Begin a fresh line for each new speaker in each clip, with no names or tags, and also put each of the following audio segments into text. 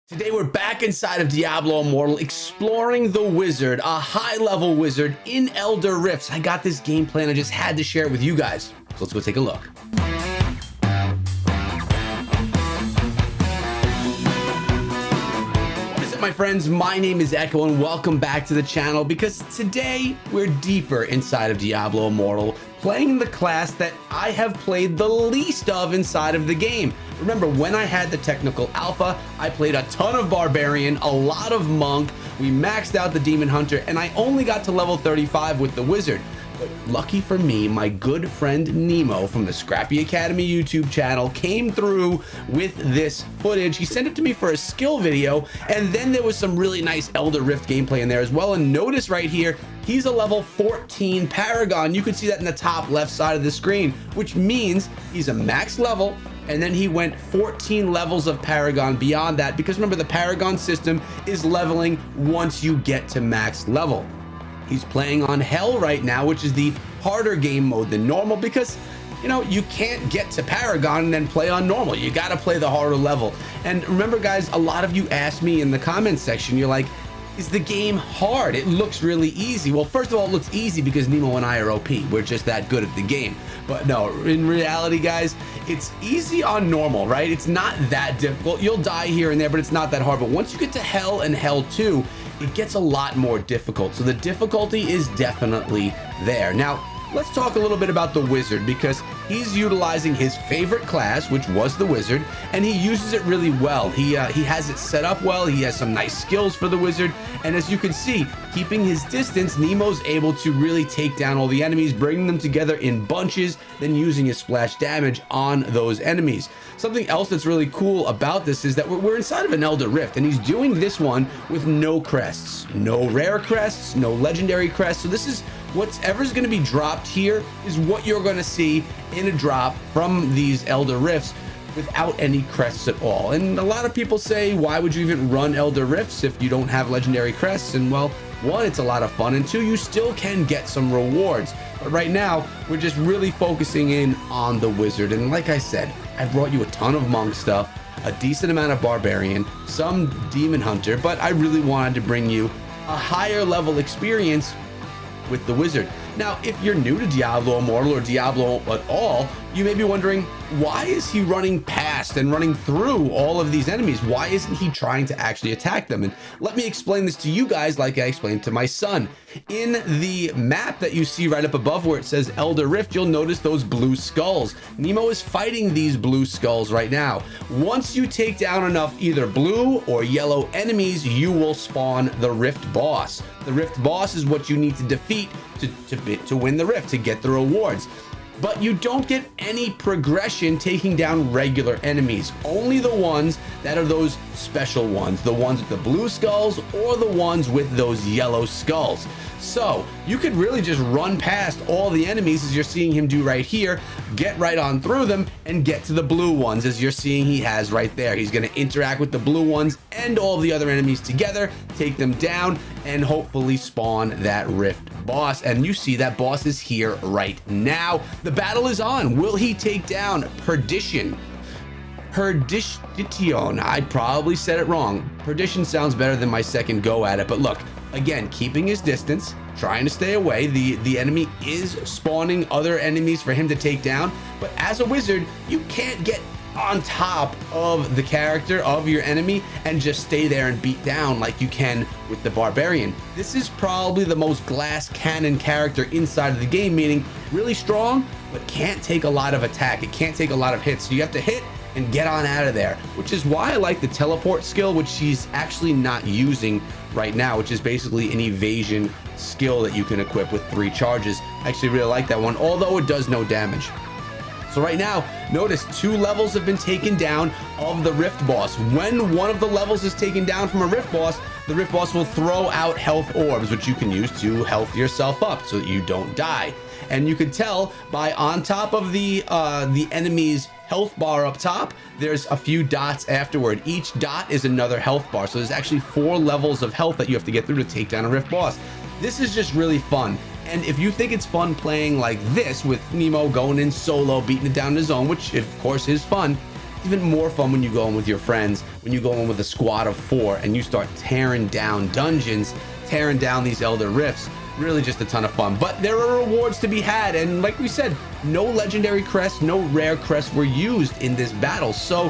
Today we're back inside of Diablo Immortal, exploring the wizard, a high-level wizard in Elder Rifts. I got this game plan, I just had to share it with you guys. So let's go take a look. What is it, my friends? My name is Echo and welcome back to the channel because today we're deeper inside of Diablo Immortal, playing the class that I have played the least of inside of the game. Remember, when I had the technical alpha, I played a ton of Barbarian, a lot of Monk, we maxed out the Demon Hunter, and I only got to level 35 with the Wizard. But lucky for me, my good friend Nemo from the Scrappy Academy YouTube channel came through with this footage. He sent it to me for a skill video, and then there was some really nice Elder Rift gameplay in there as well. And notice right here, he's a level 14 Paragon. You can see that in the top left side of the screen, which means he's a max level. And then he went 14 levels of Paragon beyond that, because remember, the Paragon system is leveling once you get to max level. He's playing on Hell right now, which is the harder game mode than normal, because you know, you can't get to Paragon and then play on normal. You got to play the harder level. And remember, guys, a lot of you asked me in the comments section, you're like, is the game hard? It looks really easy. Well, first of all, it looks easy because Nemo and I are OP. We're just that good at the game. But no, in reality, guys, it's easy on normal, right? It's not that difficult. You'll die here and there, but it's not that hard. But once you get to Hell and Hell 2, it gets a lot more difficult. So the difficulty is definitely there. Now, let's talk a little bit about the Wizard, because he's utilizing his favorite class, which was the Wizard, and he uses it really well. He has it set up well. He has some nice skills for the Wizard, and as you can see, keeping his distance, Nemo's able to really take down all the enemies, bringing them together in bunches, then using his splash damage on those enemies. Something else that's really cool about this is that we're inside of an Elder Rift, and he's doing this one with no crests, no rare crests, no legendary crests. So this is whatever's going to be dropped here is what you're going to see in a drop from these Elder Rifts without any crests at all. And a lot of people say, why would you even run Elder Rifts if you don't have legendary crests? And well, one, it's a lot of fun, and two, you still can get some rewards. But right now, we're just really focusing in on the Wizard. And like I said, I brought you a ton of Monk stuff, a decent amount of Barbarian, some Demon Hunter, but I really wanted to bring you a higher level experience with the Wizard. Now, if you're new to Diablo Immortal or Diablo at all, you may be wondering, why is he running past and running through all of these enemies? Why isn't he trying to actually attack them? And let me explain this to you guys like I explained to my son. In the map that you see right up above where it says Elder Rift, you'll notice those blue skulls. Nemo is fighting these blue skulls right now. Once you take down enough either blue or yellow enemies, you will spawn the Rift boss. The Rift boss is what you need to defeat to win the Rift, to get the rewards. But you don't get any progression taking down regular enemies, only the ones that are those special ones, the ones with the blue skulls or the ones with those yellow skulls. So you could really just run past all the enemies, as you're seeing him do right here, get right on through them and get to the blue ones, as you're seeing he has right there. He's going to interact with the blue ones and all the other enemies together, take them down, and hopefully spawn that Rift boss. And you see that boss is here right now. The battle is on. Will he take down Perdition? Perdition. I probably said it wrong. Perdition sounds better than my second go at it, but look, again, keeping his distance, trying to stay away. The enemy is spawning other enemies for him to take down, but as a wizard, you can't get on top of the character of your enemy and just stay there and beat down like you can with the Barbarian. This is probably the most glass cannon character inside of the game, meaning really strong, but can't take a lot of attack. It can't take a lot of hits, so you have to hit and get on out of there, which is why I like the teleport skill, which she's actually not using right now, which is basically an evasion skill that you can equip with 3 charges. I actually really like that one, although it does no damage. So right now, notice 2 levels have been taken down of the Rift boss. When one of the levels is taken down from a Rift boss, the Rift boss will throw out health orbs, which you can use to health yourself up so that you don't die. And you can tell by on top of the enemy's health bar up top, there's a few dots afterward. Each dot is another health bar. So there's actually 4 levels of health that you have to get through to take down a Rift boss. This is just really fun. And if you think it's fun playing like this with Nemo going in solo, beating it down in his own, which of course is fun, even more fun when you go in with your friends, when you go in with a squad of 4 and you start tearing down dungeons, tearing down these Elder Rifts. Really just a ton of fun, but there are rewards to be had, and like we said, no legendary crests, no rare crests were used in this battle. So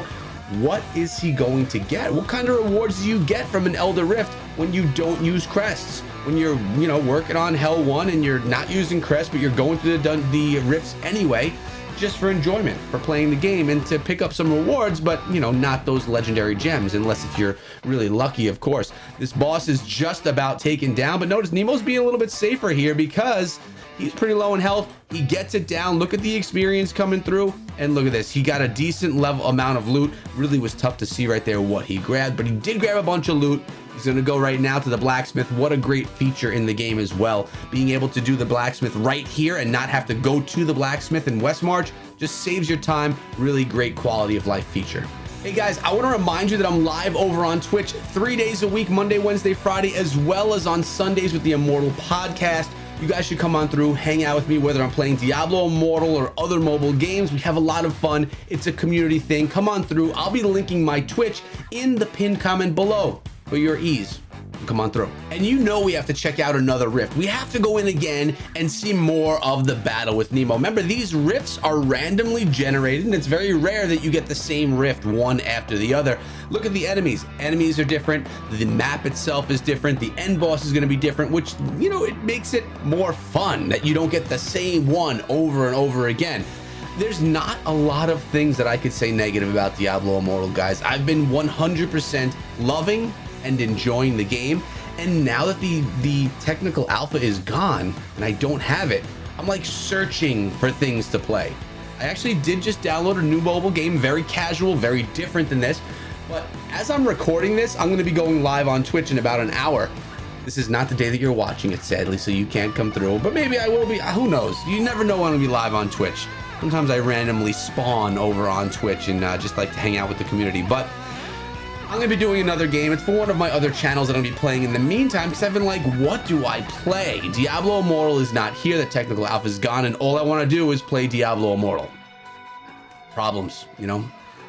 what is he going to get? What kind of rewards do you get from an Elder Rift when you don't use crests? When you're, you know, working on Hell 1 and you're not using crests, but you're going through the rifts anyway, just for enjoyment, for playing the game and to pick up some rewards, but you know, not those legendary gems, unless if you're really lucky, of course. This boss is just about taken down, but notice Nemo's being a little bit safer here because he's pretty low in health. He gets it down. Look at the experience coming through, and look at this. He got a decent level amount of loot. Really was tough to see right there what he grabbed, but he did grab a bunch of loot. He's gonna go right now to the blacksmith. What a great feature in the game as well. Being able to do the blacksmith right here and not have to go to the blacksmith in Westmarch just saves your time. Really great quality of life feature. Hey guys, I want to remind you that I'm live over on Twitch 3 days a week, Monday, Wednesday, Friday, as well as on Sundays with the Immortal podcast. You guys should come on through, hang out with me, whether I'm playing Diablo Immortal or other mobile games. We have a lot of fun. It's a community thing. Come on through. I'll be linking my Twitch in the pinned comment below for your ease. Come on through. And you know we have to check out another rift. We have to go in again and see more of the battle with Nemo. Remember, these rifts are randomly generated, and it's very rare that you get the same rift one after the other. Look at the enemies. Enemies are different. The map itself is different. The end boss is going to be different, which, you know, it makes it more fun that you don't get the same one over and over again. There's not a lot of things that I could say negative about Diablo Immortal, guys. I've been 100% loving and enjoying the game, and now that the technical alpha is gone and I don't have it, I'm like searching for things to play. I actually did just download a new mobile game, very casual, very different than this, but as I'm recording this, I'm going to be going live on Twitch in about an hour. This is not the day that you're watching it, sadly, so you can't come through, but maybe I will be. Who knows? You never know when I'll be live on Twitch. Sometimes I randomly spawn over on Twitch and just like to hang out with the community, but I'm gonna be doing another game. It's for one of my other channels that I'm gonna be playing in the meantime, because I've been like, what do I play? Diablo Immortal is not here. The technical alpha is gone, and all I want to do is play Diablo Immortal. Problems, you know,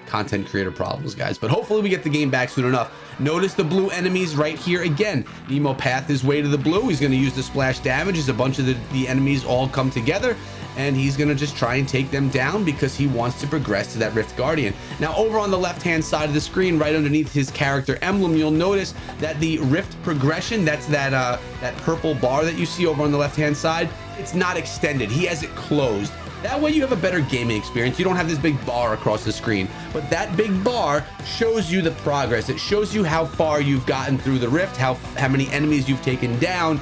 content creator problems, guys. But hopefully we get the game back soon enough. Notice the blue enemies right here again. Nemo path his way to the blue. He's gonna use the splash damage as a bunch of the enemies all come together, and he's gonna just try and take them down because he wants to progress to that Rift Guardian. Now over on the left hand side of the screen, right underneath his character emblem, you'll notice that the Rift progression, that's that purple bar that you see over on the left hand side, it's not extended. He has it closed. That way you have a better gaming experience. You don't have this big bar across the screen, but that big bar shows you the progress. It shows you how far you've gotten through the Rift, how many enemies you've taken down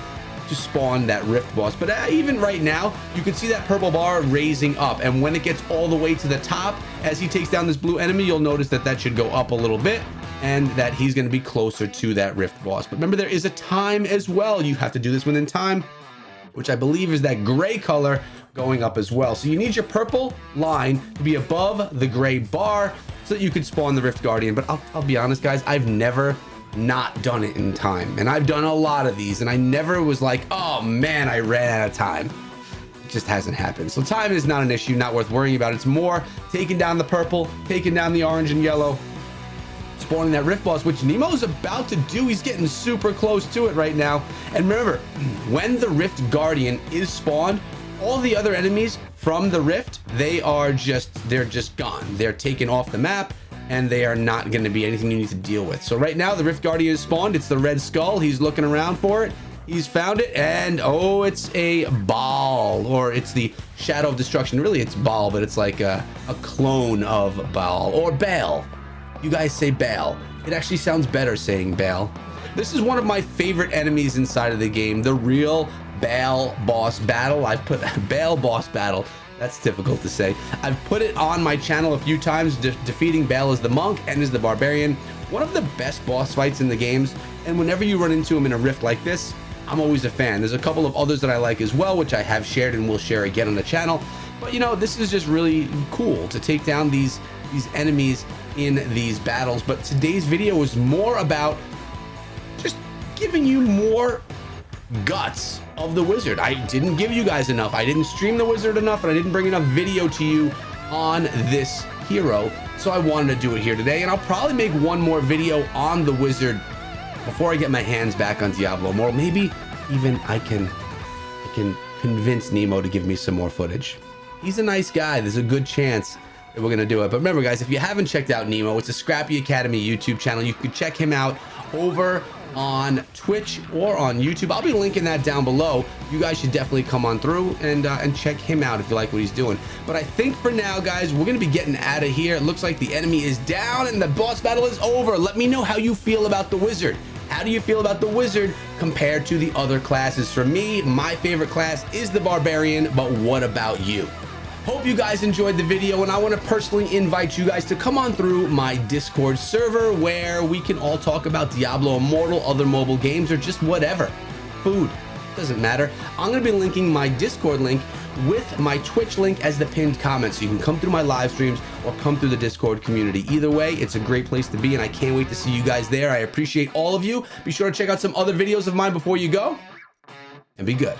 to spawn that Rift boss. But even right now, you can see that purple bar raising up, and when it gets all the way to the top, as he takes down this blue enemy, you'll notice that that should go up a little bit, and that he's going to be closer to that Rift boss. But remember, there is a time as well. You have to do this within time, which I believe is that gray color going up as well. So you need your purple line to be above the gray bar so that you could spawn the Rift Guardian. But I'll be honest, guys, I've never not done it in time, and I've done a lot of these, and I never was like, oh man, I ran out of time. It just hasn't happened. So time is not an issue, not worth worrying about. It's more taking down the purple, taking down the orange and yellow, spawning that Rift boss, which Nemo's about to do. He's getting super close to it right now. And remember, when the Rift Guardian is spawned, all the other enemies from the Rift, they're just gone. They're taken off the map, and they are not going to be anything you need to deal with. So right now the Rift Guardian is spawned. It's the red skull. He's looking around for it. He's found it, and oh, it's a Baal, or it's the Shadow of Destruction. Really, it's Baal, but it's like a clone of Baal, or Baal. You guys say Baal. It actually sounds better saying Baal. This is one of my favorite enemies inside of the game, the real Baal boss battle. I've put Baal boss battle. That's difficult to say. I've put it on my channel a few times, defeating Baal as the monk and as the barbarian. One of the best boss fights in the games, and whenever you run into him in a rift like this, I'm always a fan. There's a couple of others that I like as well, which I have shared and will share again on the channel. But you know, this is just really cool to take down these enemies in these battles. But today's video was more about just giving you more guts of the wizard. I didn't give you guys enough. I didn't stream the wizard enough, and I didn't bring enough video to you on this hero, so I wanted to do it here today. And I'll probably make one more video on the wizard before I get my hands back on Diablo Immortal. Maybe even I can convince Nemo to give me some more footage. He's a nice guy. There's a good chance that we're gonna do it. But remember, guys, if you haven't checked out Nemo, it's a Scrappy Academy YouTube channel. You can check him out over on Twitch or on YouTube. I'll be linking that down below. You guys should definitely come on through and check him out if you like what he's doing. But I think for now, guys, we're gonna be getting out of here. It looks like the enemy is down and the boss battle is over. Let me know how you feel about the wizard. How do you feel about the wizard compared to the other classes? For me, my favorite class is the barbarian, but what about you? Hope you guys enjoyed the video, and I want to personally invite you guys to come on through my Discord server where we can all talk about Diablo Immortal, other mobile games, or just whatever. Food, doesn't matter. I'm going to be linking my Discord link with my Twitch link as the pinned comment, so you can come through my live streams or come through the Discord community. Either way, it's a great place to be, and I can't wait to see you guys there. I appreciate all of you. Be sure to check out some other videos of mine before you go, and be good.